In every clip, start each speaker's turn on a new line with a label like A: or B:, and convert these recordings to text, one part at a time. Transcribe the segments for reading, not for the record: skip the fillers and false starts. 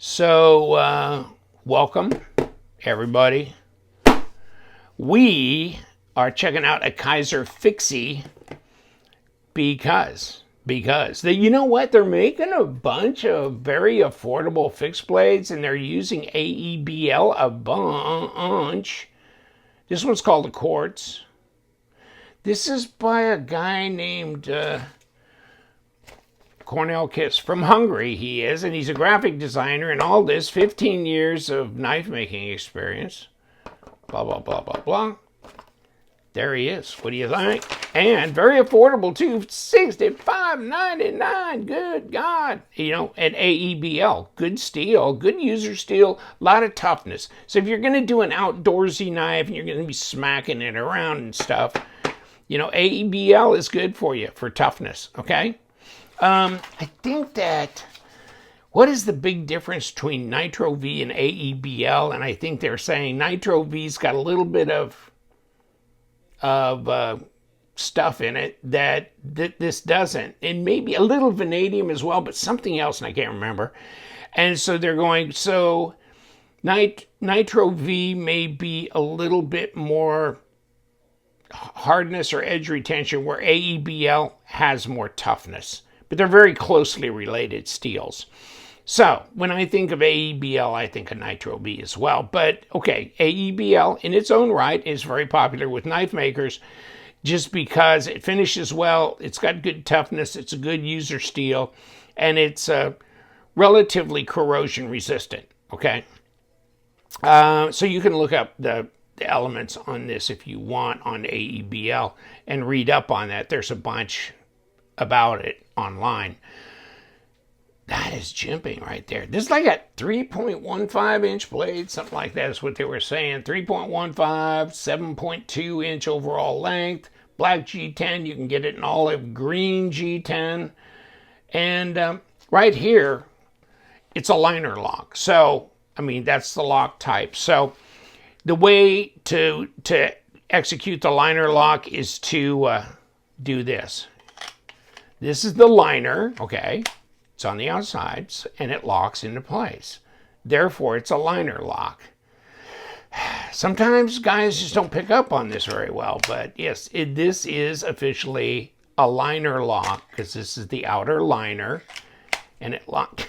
A: So, welcome, everybody. We are checking out a Kizer Fixie because you know what? They're making a bunch of very affordable fixed blades, and they're using AEBL a bunch. This one's called the Quartz. This is by a guy named Cornell Kiss from Hungary, he is, and he's a graphic designer and all this, 15 years of knife making experience. Blah, blah, blah, blah, blah. There he is. What do you think? And very affordable too, $65.99. Good God. You know, at AEBL. Good steel, good user steel, a lot of toughness. So if you're going to do an outdoorsy knife and you're going to be smacking it around and stuff, you know, AEBL is good for you for toughness, okay? I think that, what is the big difference between Nitro V and AEBL? And I think they're saying Nitro V's got a little bit of stuff in it that this doesn't. And maybe a little vanadium as well, but something else, and I can't remember. And so they're going, so Nitro V may be a little bit more hardness or edge retention, where AEBL has more toughness. But they're very closely related steels. So when I think of AEBL, I think of Nitro V as well. But okay, AEBL in its own right is very popular with knife makers just because it finishes well, it's got good toughness, it's a good user steel, and it's relatively corrosion resistant, okay? So you can look up the elements on this if you want on AEBL and read up on that. There's a bunch about it online. That is jimping right there. This is like a 3.15 inch blade, something like that is what they were saying. 3.15, 7.2 inch overall length, black G10. You can get it in olive green G10. And right here, it's a liner lock. So, I mean, that's the lock type. So the way to execute the liner lock is to do this. This is the liner, okay? It's on the outside, and it locks into place. Therefore, it's a liner lock. Sometimes guys just don't pick up on this very well, but yes, this is officially a liner lock, because this is the outer liner, and it locks,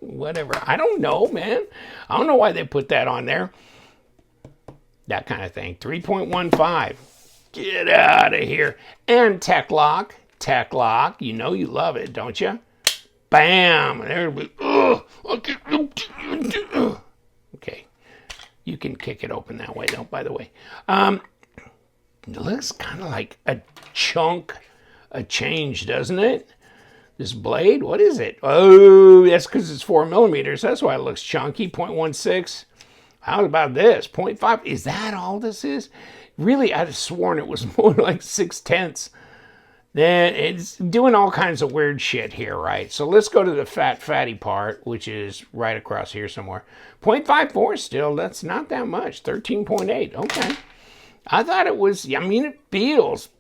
A: whatever. I don't know, man. I don't know why they put that on there. That kind of thing. 3.15. Get out of here. And Tech Lock, you know you love it, don't you? Bam! There we go. Okay. You can kick it open that way, though, by the way. It looks kind of like a chunk, a change, doesn't it? This blade, what is it? Oh, that's because it's 4 millimeters. That's why it looks chunky. 0.16. How about this? 0.5. Is that all this is? Really, I'd have sworn it was more like 6/10. Then it's doing all kinds of weird shit here, right? So let's go to the fatty part, which is right across here somewhere. 0.54 still, that's not that much. 13.8, okay. I thought it was, I mean, it feels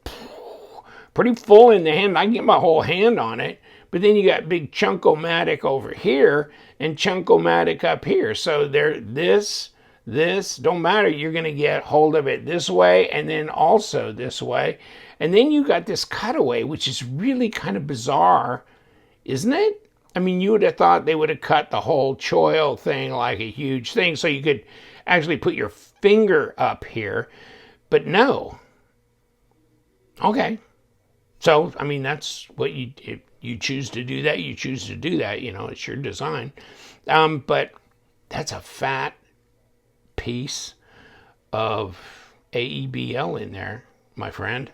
A: pretty full in the hand. I can get my whole hand on it. But then you got big Chunk-O-Matic over here and Chunk-O-Matic up here. So there, this, don't matter. You're going to get hold of it this way and then also this way. And then you got this cutaway, which is really kind of bizarre, isn't it? I mean, you would have thought they would have cut the whole choil thing like a huge thing so you could actually put your finger up here. But no. Okay. So, I mean, that's what if you choose to do that, you choose to do that. You know, it's your design. But that's a fat piece of AEBL in there, my friend.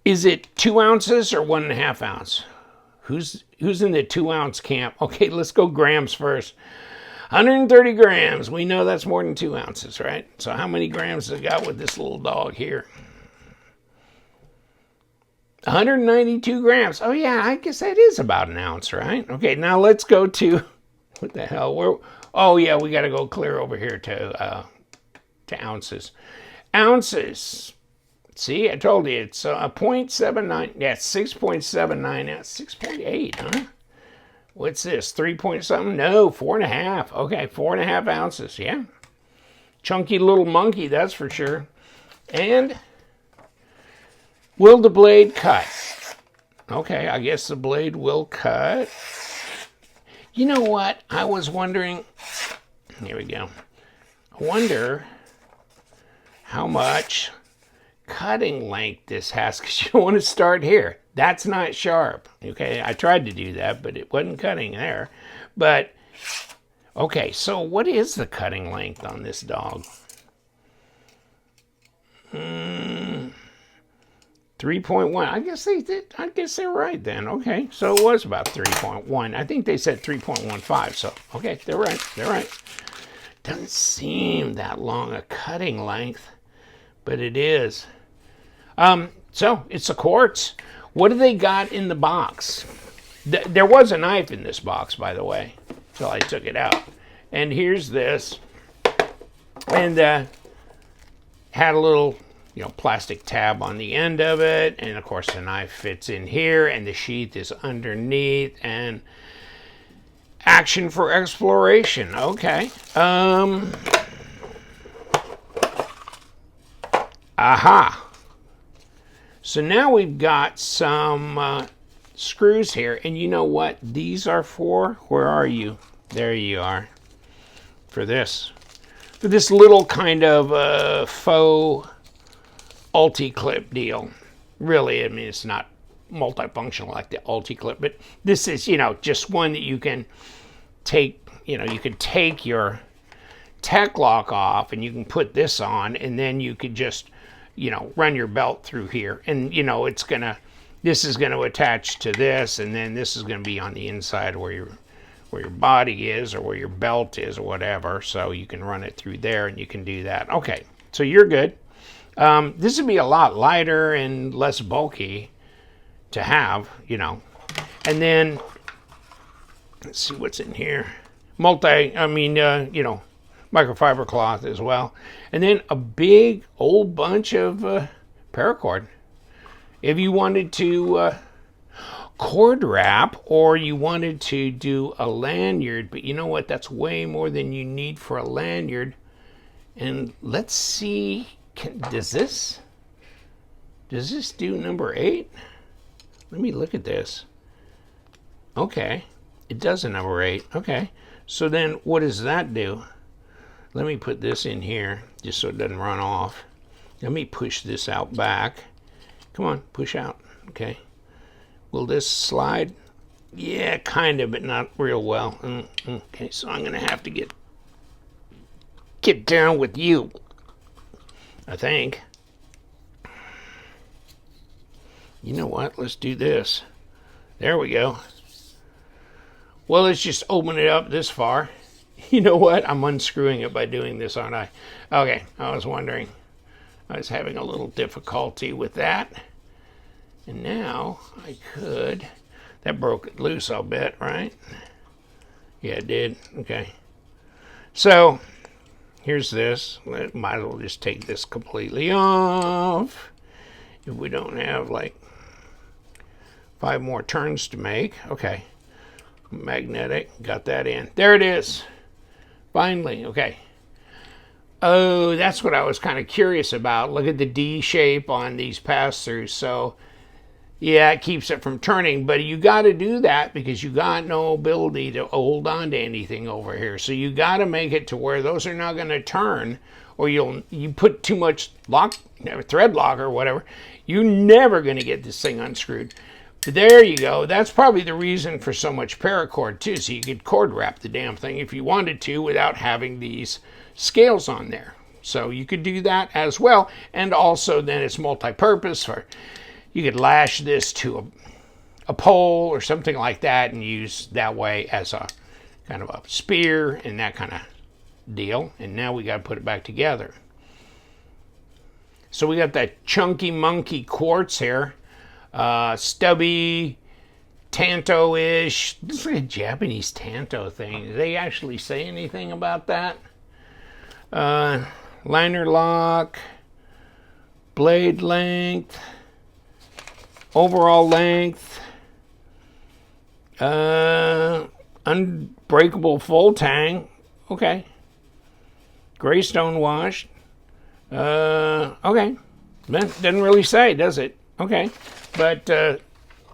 A: Is it 2 ounces or 1.5 ounce? Who's in the 2 ounce camp? Okay, let's go grams first. 130 grams. We know that's more than 2 ounces, right? So how many grams has it got with this little dog here? 192 grams. Oh yeah, I guess that is about an ounce, right? Okay, now let's go to, what the hell? Oh yeah, we got to go clear over here to ounces. Ounces. See, I told you it's 0.79. Yeah, 6.79. 6.8, huh? What's this? 3 point something? No, 4.5. Okay, 4.5 ounces. Yeah. Chunky little monkey, that's for sure. And will the blade cut? Okay, I guess the blade will cut. You know what? I was wondering. Here we go. I wonder how much cutting length this has, because you don't want to start here. That's not sharp. Okay, I tried to do that, but it wasn't cutting there. But, okay, so what is the cutting length on this dog? 3.1. I guess they did. I guess they're right then. Okay, so it was about 3.1. I think they said 3.15. So, okay, they're right. They're right. Doesn't seem that long a cutting length, but it is. So it's a quartz. What do they got in the box? There was a knife in this box, by the way, until I took it out. And here's this. And had a little, plastic tab on the end of it. And of course the knife fits in here and the sheath is underneath. And action for exploration. Okay. Aha. So now we've got some screws here, and you know what these are for? Where are you? There you are. For this little kind of faux ulti-clip deal. Really, I mean, it's not multifunctional like the ulti-clip, but this is, just one that you can take, you could take your tech lock off and you can put this on, and then you could just run your belt through here, and this is gonna attach to this, and then this is gonna be on the inside where your body is, or where your belt is, or whatever. So you can run it through there, and you can do that. Okay, so you're good. This would be a lot lighter and less bulky to have, And then let's see what's in here. Microfiber cloth as well. And then a big old bunch of paracord. If you wanted to cord wrap, or you wanted to do a lanyard, but you know what? That's way more than you need for a lanyard. And let's see, does this do number 8? Let me look at this. Okay, it does a number 8. Okay, so then what does that do? Let me put this in here just so it doesn't run off. Let me push this out back. Come on, push out. Okay. Will this slide? Yeah, kind of, but not real well. Okay, so I'm going to have to get down with you, I think. You know what? Let's do this. There we go. Well, let's just open it up this far. You know what? I'm unscrewing it by doing this, aren't I? Okay, I was wondering. I was having a little difficulty with that. And now I could. That broke it loose, I'll bet, right? Yeah, it did. Okay. So, here's this. Might as well just take this completely off. If we don't have like 5 more turns to make. Okay. Magnetic. Got that in. There it is. Finally, okay. Oh, that's what I was kind of curious about. Look at the D shape on these pass-throughs. So, yeah, it keeps it from turning, but you got to do that because you got no ability to hold on to anything over here. So you got to make it to where those are not going to turn, or you put too much thread lock or whatever. You're never going to get this thing unscrewed. There you go. That's probably the reason for so much paracord too, so you could cord wrap the damn thing if you wanted to without having these scales on there. So you could do that as well, and also then it's multi-purpose. For you could lash this to a pole or something like that and use that way as a kind of a spear and that kind of deal. And now we got to put it back together. So we got that chunky monkey quartz here. Stubby, tanto-ish. This is like a Japanese tanto thing. Did they actually say anything about that? Liner lock, blade length, overall length. unbreakable full tang. Okay. Gray stone washed. Okay. Doesn't really say, does it? Okay. But, I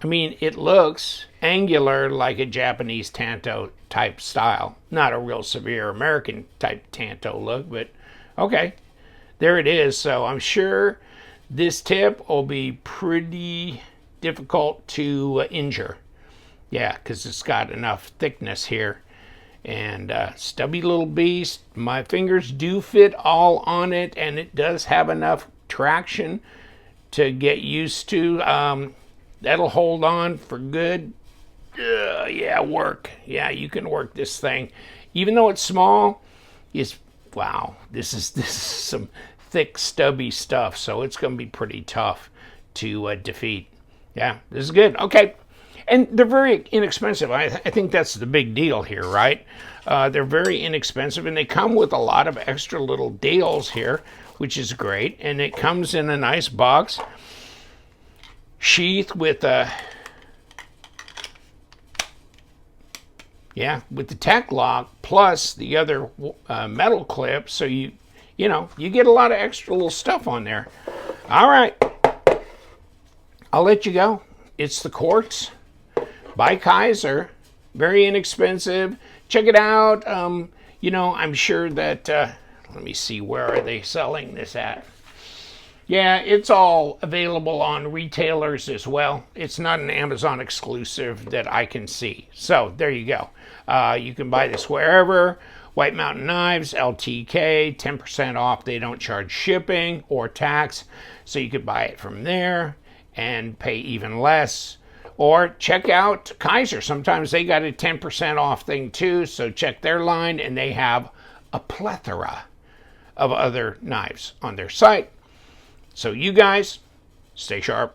A: mean, it looks angular like a Japanese tanto type style. Not a real severe American type tanto look, but okay. There it is. So I'm sure this tip will be pretty difficult to injure. Yeah, because it's got enough thickness here. And stubby little beast. My fingers do fit all on it, and it does have enough traction to get used to. That'll hold on for good. Yeah, work. Yeah, you can work this thing. Even though it's small, wow, this is some thick, stubby stuff, so it's going to be pretty tough to defeat. Yeah, this is good. Okay. And they're very inexpensive. I think that's the big deal here, right? They're very inexpensive, and they come with a lot of extra little deals here, which is great. And it comes in a nice box sheath with a, with the tech lock plus the other metal clip. So you get a lot of extra little stuff on there. All right, I'll let you go. It's the Quartz by Kizer. Very inexpensive. Check it out. I'm sure that, let me see, where are they selling this at? Yeah, it's all available on retailers as well. It's not an Amazon exclusive that I can see. So there you go. You can buy this wherever. White Mountain Knives, LTK, 10% off. They don't charge shipping or tax. So you could buy it from there and pay even less. Or check out Kizer. Sometimes they got a 10% off thing too. So check their line, and they have a plethora of other knives on their site. So you guys, stay sharp.